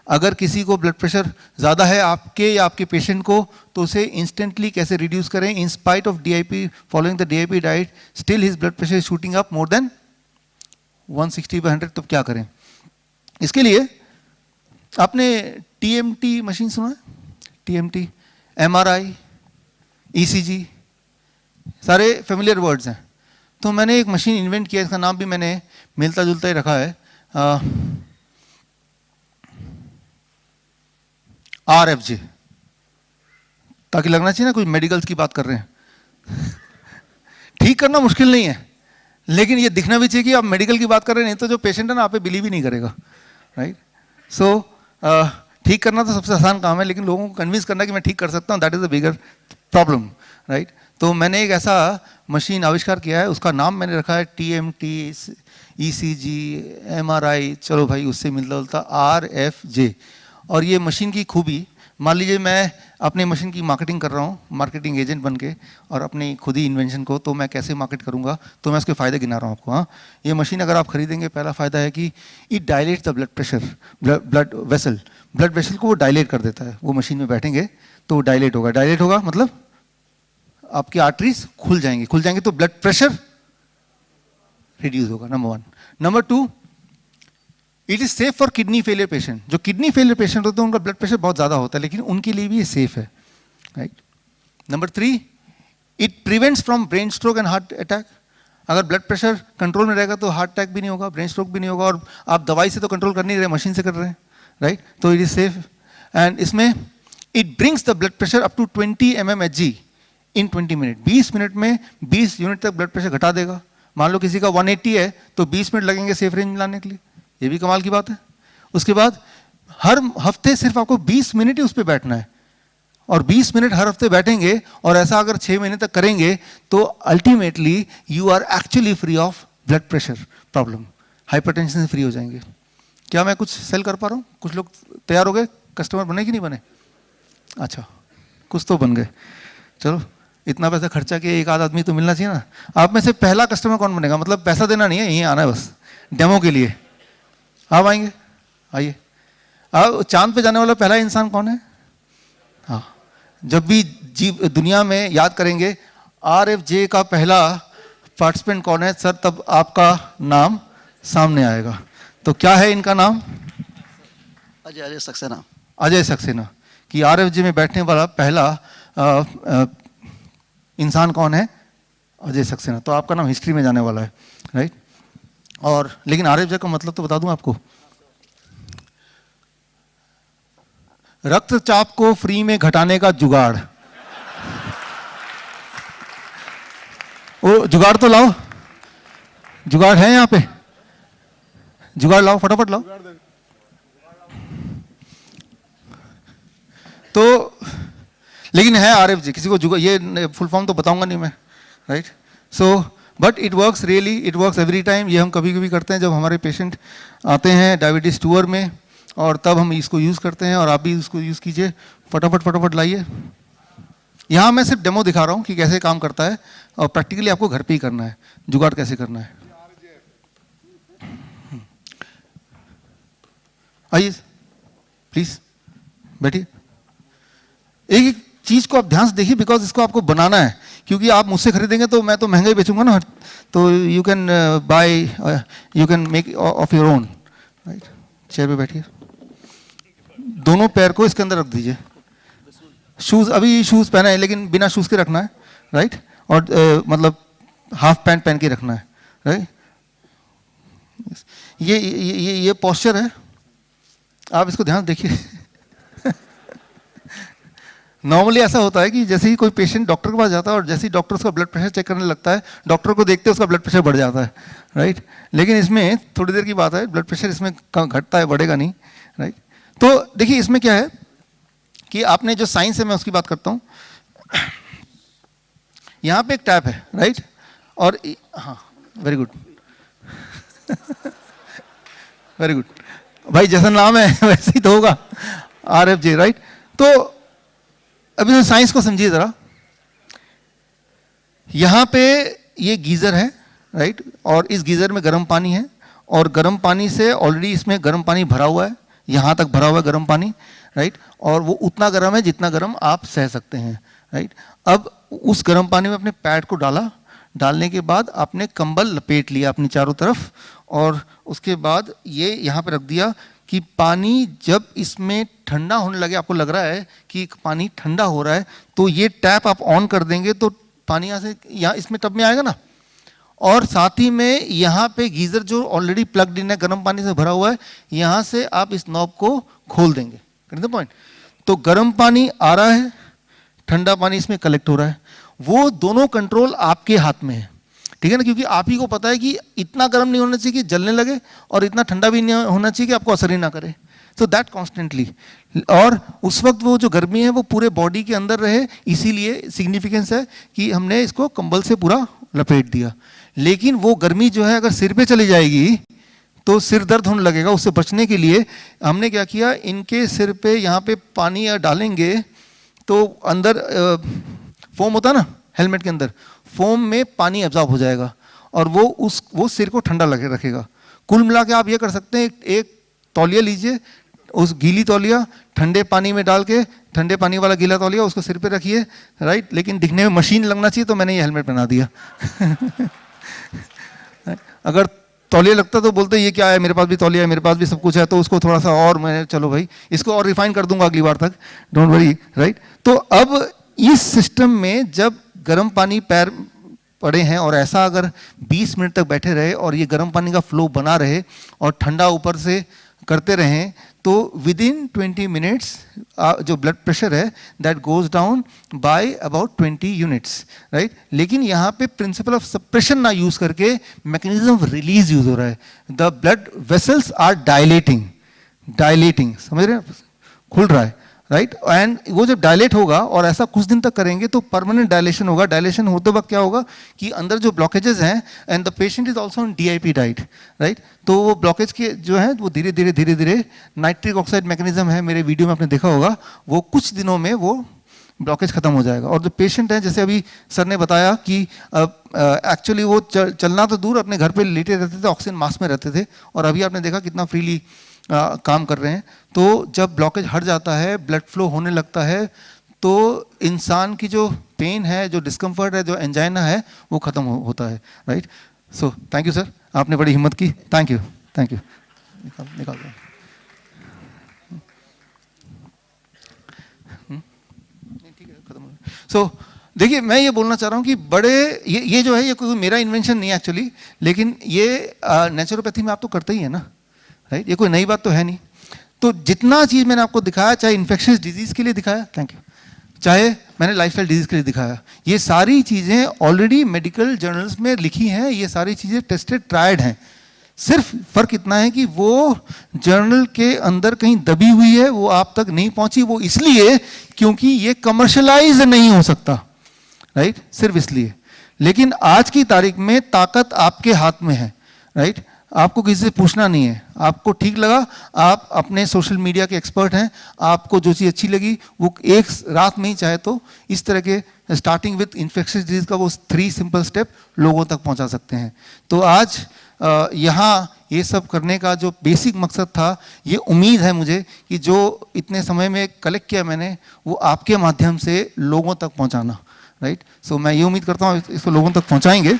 अगर किसी को ब्लड प्रेशर ज़्यादा है आपके या आपके पेशेंट को, तो उसे इंस्टेंटली कैसे रिड्यूस करें। In spite of DIP, following the DIP diet, still his blood pressure shooting up more than 160/100, तो क्या करें। इसके लिए आपने TMT मशीन सुना है? TMT, MRI, ECG, सारे फेमिलियर वर्ड्स हैं। तो मैंने एक मशीन इन्वेंट किया, इसका नाम भी मैंने मिलता जुलता ही रखा है, RFJ, ताकि लगना चाहिए ना कोई मेडिकल्स की बात कर रहे हैं। ठीक करना मुश्किल नहीं है, लेकिन ये दिखना भी चाहिए कि आप मेडिकल की बात कर रहे हैं, नहीं तो जो पेशेंट है ना आप पे बिलीव ही नहीं करेगा, राइट। सो ठीक करना तो सबसे आसान काम है, लेकिन लोगों को कन्विंस करना कि मैं ठीक कर सकता हूँ, that is the bigger problem, right. तो मैंने एक ऐसा मशीन आविष्कार किया है, उसका नाम मैंने रखा है TMT, ECG, MRI, चलो भाई उससे मिलता जुलता RFJ। और ये मशीन की खूबी, मान लीजिए मैं अपने मशीन की मार्केटिंग कर रहा हूँ, मार्केटिंग एजेंट बन के, और अपनी खुद ही इन्वेंशन को, तो मैं कैसे मार्केट करूँगा, तो मैं उसके फ़ायदे गिना रहा हूँ आपको। हाँ, ये मशीन अगर आप खरीदेंगे, पहला फ़ायदा है कि it dilates the blood pressure, blood vessel को वो डायलेट कर देता है। वो मशीन में बैठेंगे तो वो डायलेट होगा मतलब आपकी आर्टरीज खुल जाएंगे तो ब्लड प्रेशर रिड्यूस होगा, number 1। Number 2, it is safe for kidney failure patient. जो किडनी फेलियर पेशेंट होते हैं उनका ब्लड प्रेशर बहुत ज़्यादा होता है, लेकिन उनके लिए भी ये सेफ है, right. Number 3, it prevents from brain stroke and heart attack. अगर ब्लड प्रेशर कंट्रोल में रहेगा तो हार्ट अटैक भी नहीं होगा, ब्रेन स्ट्रोक भी नहीं होगा, और आप दवाई से तो कंट्रोल कर नहीं रहे, मशीन से कर रहे हैं, राइट। तो इट इज सेफ। एंड इसमें it brings the blood pressure up to 20 mmHg in 20 minute. 20 minute में 20 यूनिट तक ब्लड प्रेशर घटा देगा। मान लो किसी का 180 है तो 20 मिनट लगेंगे सेफ रेंज में लाने के लिए, ये भी कमाल की बात है। उसके बाद हर हफ्ते सिर्फ आपको 20 मिनट ही उस पर बैठना है, और 20 मिनट हर हफ्ते बैठेंगे, और ऐसा अगर 6 महीने तक करेंगे तो ultimately you are actually free of blood pressure problem, hypertension से फ्री हो जाएंगे। क्या मैं कुछ सेल कर पा रहा हूँ? कुछ लोग तैयार हो गए? कस्टमर बने कि नहीं बने? अच्छा, कुछ तो बन गए। चलो, इतना पैसा खर्चा किया, एक आध आदमी तो मिलना चाहिए ना। आप में से पहला कस्टमर कौन बनेगा? मतलब पैसा देना नहीं है, यहीं आना है बस डेमो के लिए। आप आएंगे? आइए। अब चांद पे जाने वाला पहला इंसान कौन है? हाँ, जब भी जीव दुनिया में याद करेंगे RFJ का पहला पार्टिसिपेंट कौन है सर, तब आपका नाम सामने आएगा। तो क्या है इनका नाम? अजय सक्सेना। अजय सक्सेना। कि RFJ में बैठने वाला पहला इंसान कौन है? अजय सक्सेना। तो आपका नाम हिस्ट्री में जाने वाला है, राइट। और लेकिन RFJ का मतलब तो बता दूं आपको, रक्तचाप को फ्री में घटाने का जुगाड़। वो जुगाड़ तो लाओ, जुगाड़ है यहाँ पे, जुगाड़ लाओ, फटाफट लाओ। तो लेकिन है RFJ, किसी को जुगाड़, ये फुल फॉर्म तो बताऊंगा नहीं मैं, right. So but it works really, it works every time. ये हम कभी कभी करते हैं जब हमारे पेशेंट आते हैं डायबिटीज टूर में, और तब हम इसको यूज़ करते हैं, और आप भी इसको यूज़ कीजिए। फटाफट लाइए। यहाँ मैं सिर्फ डेमो दिखा रहा हूँ कि कैसे काम करता है, और प्रैक्टिकली आपको घर पे ही करना है, जुगाड़ कैसे करना है। आइए प्लीज बैठिए। एक एक चीज को आप ध्यान से देखिए, बिकॉज इसको आपको बनाना है, क्योंकि आप मुझसे खरीदेंगे तो मैं तो महंगा ही बेचूंगा ना, तो you can buy, you can make of your own, right. Chair पे बैठिए, दोनों पैर को इसके अंदर रख दीजिए। शूज, अभी शूज पहना है लेकिन बिना शूज के रखना है, राइट। और मतलब हाफ पैंट पहन के रखना है, राइट। ये पोस्चर है, आप इसको ध्यान देखिए। नॉर्मली ऐसा होता है कि जैसे ही कोई पेशेंट डॉक्टर के पास जाता है, और जैसे ही डॉक्टर उसका ब्लड प्रेशर चेक करने लगता है, डॉक्टर को देखते उसका ब्लड प्रेशर बढ़ जाता है, राइट। लेकिन इसमें थोड़ी देर की बात है, ब्लड प्रेशर इसमें घटता है, बढ़ेगा नहीं, राइट। तो देखिए इसमें क्या है कि आपने जो साइंस है, मैं उसकी बात करता हूँ। यहाँ पे एक टैप है, राइट। और हाँ, वेरी गुड, वेरी गुड भाई, जैसा नाम है वैसे ही तो होगा, RFJ, राइट। तो अभी साइंस को समझिए जरा। यहां पे ये गीजर है, राइट, और इस गीजर में गर्म पानी है, और गर्म पानी से ऑलरेडी इसमें गर्म पानी भरा हुआ है, यहाँ तक भरा हुआ है गर्म पानी, राइट, और वो उतना गर्म है जितना गर्म आप सह सकते हैं, राइट। अब उस गर्म पानी में अपने पैड को डाला, डालने के बाद आपने कंबल लपेट लिया अपनी चारों तरफ, और उसके बाद ये यहाँ पे रख दिया कि पानी जब इसमें ठंडा होने लगे, आपको लग रहा है कि पानी ठंडा हो रहा है, तो ये टैप आप ऑन कर देंगे तो पानी यहाँ से यहाँ इसमें टब में आएगा ना, और साथ ही में यहाँ पे गीजर जो ऑलरेडी प्लग्ड इन है, गर्म पानी से भरा हुआ है, यहाँ से आप इस नॉब को खोल देंगे। The point. तो गर्म पानी आ रहा है, ठंडा पानी इसमें कलेक्ट हो रहा है, वो दोनों कंट्रोल आपके हाथ में है, ठीक है ना, क्योंकि आप ही को पता है कि इतना गर्म नहीं होना चाहिए कि जलने लगे और इतना ठंडा भी नहीं होना चाहिए कि आपको असर ही ना करे। तो दैट कॉन्स्टेंटली, और उस वक्त वो जो गर्मी है वो पूरे बॉडी के अंदर रहे, इसीलिए सिग्निफिकेंस है कि हमने इसको कंबल से पूरा लपेट दिया। लेकिन वो गर्मी जो है अगर सिर पे चली जाएगी तो सिर दर्द होने लगेगा। उससे बचने के लिए हमने क्या किया, इनके सिर पे यहाँ पे पानी डालेंगे तो अंदर फोम होता है ना हेलमेट के अंदर, फोम में पानी एब्जॉर्ब हो जाएगा और वो सिर को ठंडा लगे रखेगा। कुल मिला के आप ये कर सकते हैं, एक तौलिया लीजिए, उस गीली तौलिया ठंडे पानी में डाल के, ठंडे पानी वाला गीला तौलिया उसको सिर पे रखिए, राइट, लेकिन दिखने में मशीन लगना चाहिए तो मैंने ये हेलमेट पहना दिया। अगर तौलिया लगता तो बोलते ये क्या है, मेरे पास भी तौलिया है, मेरे पास भी सब कुछ है, तो उसको थोड़ा सा और मैं चलो भाई इसको और रिफाइन कर दूंगा अगली बार तक, डोंट वरी, राइट। तो अब इस सिस्टम में जब गर्म पानी पैर पड़े हैं और ऐसा अगर 20 मिनट तक बैठे रहे और ये गर्म पानी का फ्लो बना रहे और ठंडा ऊपर से करते रहें, तो विद इन 20 मिनट्स जो ब्लड प्रेशर है that goes down by about 20 units, right. लेकिन यहाँ पे प्रिंसिपल ऑफ सप्रेशन ना यूज करके मैकेनिज्म ऑफ रिलीज यूज हो रहा है। The blood vessels are dilating, समझ रहे हैं, खुल रहा है, राइट। एंड वो जब डायलेट होगा और ऐसा कुछ दिन तक करेंगे तो परमानेंट डायलेशन होगा। डायलेशन होते वक्त क्या होगा कि अंदर जो ब्लॉकेजेस हैं, and the patient is also on DIP diet, right, तो वो ब्लॉकेज के जो है वो धीरे धीरे नाइट्रिक ऑक्साइड मैकेनिज्म है, मेरे वीडियो में आपने देखा होगा, वो कुछ दिनों में वो ब्लॉकेज खत्म हो जाएगा। और जो पेशेंट है, जैसे अभी सर ने बताया कि एक्चुअली वो चलना तो दूर, अपने घर पे लेटे रहते थे, ऑक्सीजन मास्क में रहते थे, और अभी आपने देखा कितना फ्रीली काम कर रहे हैं। तो जब ब्लॉकेज हट जाता है, ब्लड फ्लो होने लगता है, तो इंसान की जो पेन है, जो डिस्कम्फर्ट है, जो एंजाइना है, वो खत्म होता है, right. So thank you sir, आपने बड़ी हिम्मत की, थैंक यू। निकाल दो। ठीक है, खत्म हो। सो देखिए, मैं ये बोलना चाह रहा हूँ कि बड़े ये जो है ये कोई मेरा इन्वेंशन नहीं है एक्चुअली, लेकिन ये नेचुरोपैथी में आप तो करते ही है ना, राइट, ये कोई नई बात तो है नहीं। तो जितना चीज़ मैंने आपको दिखाया, चाहे इन्फेक्शियस डिजीज़ के लिए दिखाया, थैंक यू, चाहे मैंने लाइफस्टाइल डिजीज़ के लिए दिखाया, ये सारी चीज़ें ऑलरेडी मेडिकल जर्नल्स में लिखी हैं, ये सारी चीज़ें टेस्टेड ट्रायड हैं। सिर्फ फ़र्क इतना है कि वो जर्नल के अंदर कहीं दबी हुई है, वो आप तक नहीं पहुंची, वो इसलिए क्योंकि ये कमर्शलाइज नहीं हो सकता, राइट, सिर्फ इसलिए। लेकिन आज की तारीख में ताकत आपके हाथ में है, राइट, आपको किसी से पूछना नहीं है। आपको ठीक लगा, आप अपने सोशल मीडिया के एक्सपर्ट हैं, आपको जो चीज़ अच्छी लगी वो एक रात में ही चाहे तो इस तरह के स्टार्टिंग विथ इन्फेक्शियस डिजीज का वो 3 सिंपल स्टेप लोगों तक पहुंचा सकते हैं। तो आज यहाँ ये सब करने का जो बेसिक मकसद था, ये उम्मीद है मुझे कि जो इतने समय में कलेक्ट किया मैंने, वो आपके माध्यम से लोगों तक पहुँचाना, राइट। सो मैं ये उम्मीद करता हूँ इसको लोगों तक पहुँचाएंगे।